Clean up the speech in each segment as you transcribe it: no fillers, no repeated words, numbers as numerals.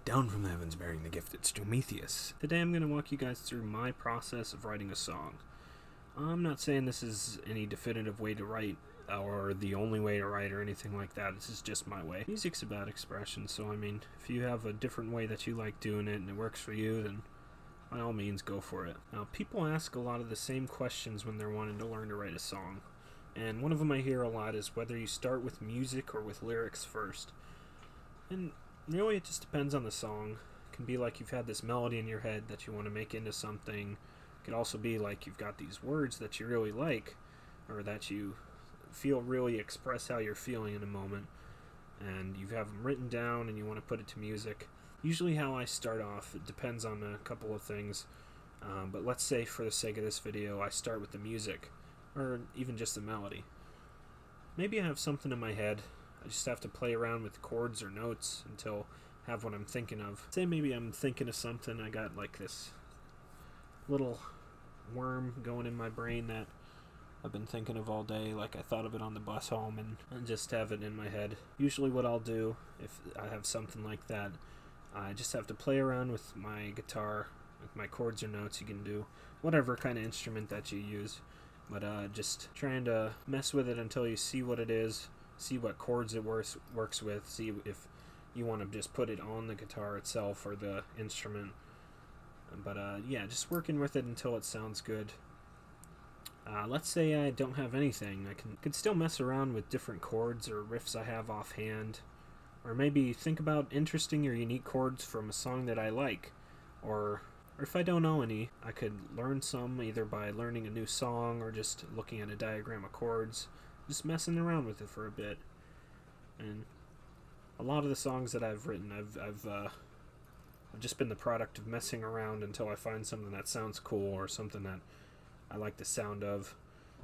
down from the heavens bearing the gift that's Prometheus. Today I'm going to walk you guys through my process of writing a song. I'm not saying this is any definitive way to write or the only way to write or anything like that. This is just my way. Music's about expression, so I mean, if you have a different way that you like doing it and it works for you, then by all means go for it. Now, people ask a lot of the same questions when they're wanting to learn to write a song. And one of them I hear a lot is whether you start with music or with lyrics first. And really it just depends on the song. It can be like you've had this melody in your head that you want to make into something. It could also be like you've got these words that you really like, or that you feel really express how you're feeling in a moment, and you have them written down and you want to put it to music. Usually how I start off, it depends on a couple of things, but let's say for the sake of this video I start with the music, or even just the melody. Maybe I have something in my head, I just have to play around with chords or notes until I have what I'm thinking of. Say maybe I'm thinking of something, I got like this little worm going in my brain that I've been thinking of all day, like I thought of it on the bus home, and just have it in my head. Usually what I'll do, if I have something like that, I just have to play around with my guitar, with my chords or notes. You can do whatever kind of instrument that you use, but just trying to mess with it until you see what it is, see what chords it works with, see if you want to just put it on the guitar itself or the instrument. But yeah, just working with it until it sounds good. Let's say I don't have anything. I can still mess around with different chords or riffs I have offhand, or maybe think about interesting or unique chords from a song that I like, or if I don't know any, I could learn some either by learning a new song or just looking at a diagram of chords, just messing around with it for a bit. And a lot of the songs that I've written, I've just been the product of messing around until I find something that sounds cool or something that I like the sound of.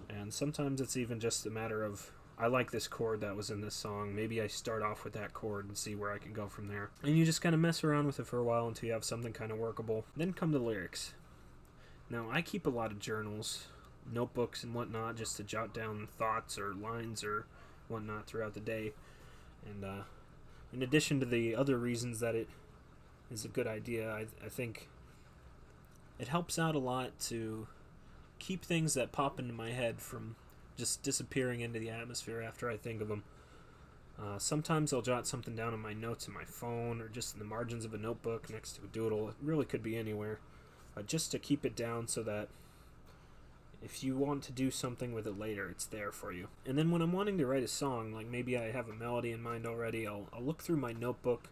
And sometimes it's even just a matter of, I like this chord that was in this song, maybe I start off with that chord and see where I can go from there. And you just kind of mess around with it for a while until you have something kind of workable. Then come the lyrics. Now, I keep a lot of journals, notebooks and whatnot, just to jot down thoughts or lines or whatnot throughout the day. And in addition to the other reasons that it is a good idea, I think it helps out a lot to keep things that pop into my head from just disappearing into the atmosphere after I think of them. Sometimes I'll jot something down in my notes in my phone or just in the margins of a notebook next to a doodle. It really could be anywhere, just to keep it down so that if you want to do something with it later, it's there for you. And then when I'm wanting to write a song, like maybe I have a melody in mind already, I'll look through my notebook,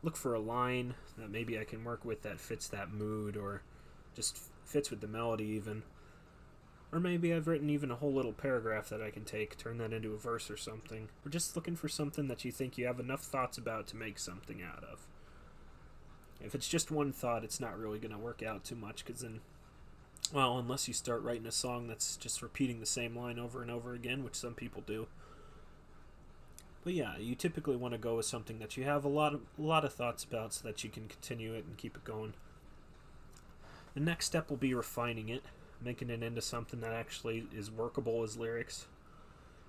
look for a line that maybe I can work with that fits that mood or just fits with the melody even. Or maybe I've written even a whole little paragraph that I can take, turn that into a verse or something. Or just looking for something that you think you have enough thoughts about to make something out of. If it's just one thought, it's not really going to work out too much, because then, well, unless you start writing a song that's just repeating the same line over and over again, which some people do. But yeah, you typically want to go with something that you have a lot of thoughts about so that you can continue it and keep it going. The next step will be refining it, making it into something that actually is workable as lyrics.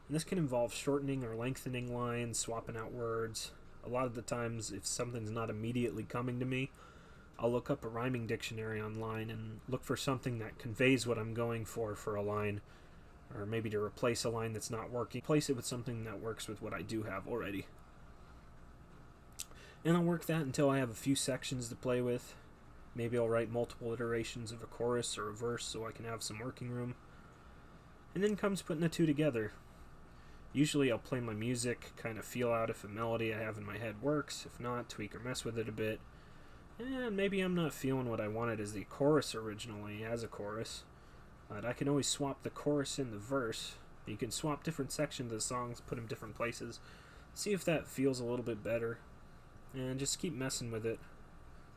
And this can involve shortening or lengthening lines, swapping out words. A lot of the times, if something's not immediately coming to me, I'll look up a rhyming dictionary online and look for something that conveys what I'm going for a line, or maybe to replace a line that's not working, replace it with something that works with what I do have already. And I'll work that until I have a few sections to play with. Maybe I'll write multiple iterations of a chorus or a verse so I can have some working room. And then comes putting the two together. Usually I'll play my music, kind of feel out if a melody I have in my head works. If not, tweak or mess with it a bit. And maybe I'm not feeling what I wanted as the chorus originally, as a chorus. But I can always swap the chorus in the verse. You can swap different sections of the songs, put them different places. See if that feels a little bit better. And just keep messing with it,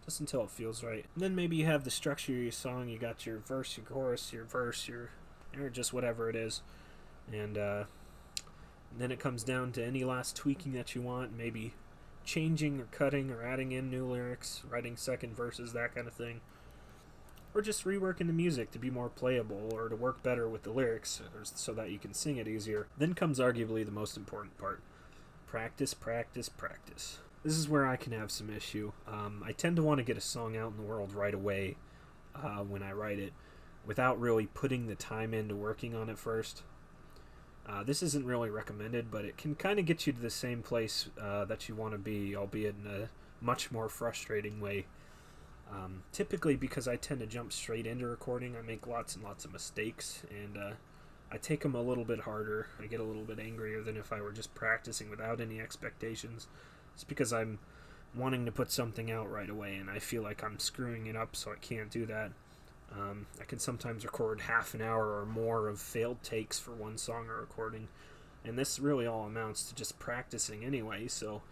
just until it feels right. And then maybe you have the structure of your song, you got your verse, your chorus, your verse, or just whatever it is. And then it comes down to any last tweaking that you want, maybe changing or cutting or adding in new lyrics, writing second verses, that kind of thing. Or just reworking the music to be more playable or to work better with the lyrics so that you can sing it easier. Then comes arguably the most important part. Practice, practice, practice. This is where I can have some issue. I tend to want to get a song out in the world right away when I write it, without really putting the time into working on it first. This isn't really recommended, but it can kind of get you to the same place that you want to be, albeit in a much more frustrating way. Typically, because I tend to jump straight into recording, I make lots and lots of mistakes, and I take them a little bit harder. I get a little bit angrier than if I were just practicing without any expectations. It's because I'm wanting to put something out right away, and I feel like I'm screwing it up, so I can't do that. I can sometimes record half an hour or more of failed takes for one song or recording, and this really all amounts to just practicing anyway, so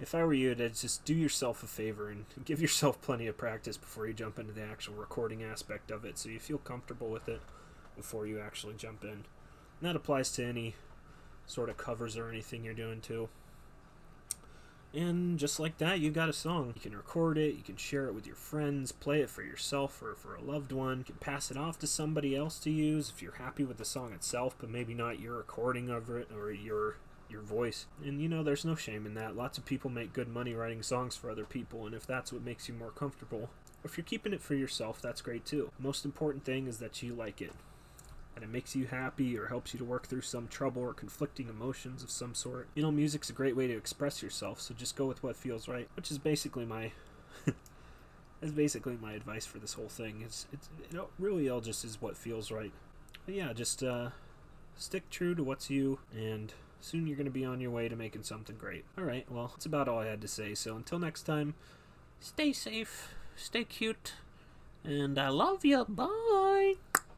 if I were you, to just do yourself a favor and give yourself plenty of practice before you jump into the actual recording aspect of it, so you feel comfortable with it before you actually jump in. And that applies to any sort of covers or anything you're doing too. And just like that, you got a song. You can record it, you can share it with your friends, play it for yourself or for a loved one. You can pass it off to somebody else to use if you're happy with the song itself, but maybe not your recording of it or your voice. And there's no shame in that. Lots of people make good money writing songs for other people, and if that's what makes you more comfortable, or if you're keeping it for yourself, that's great too. The most important thing is that you like it, and it makes you happy or helps you to work through some trouble or conflicting emotions of some sort. Music's a great way to express yourself, so just go with what feels right, which is basically my advice for this whole thing. It's really all just is what feels right. But yeah, just stick true to what's you, and soon you're going to be on your way to making something great. Alright, well, that's about all I had to say, so until next time, stay safe, stay cute, and I love you, bye!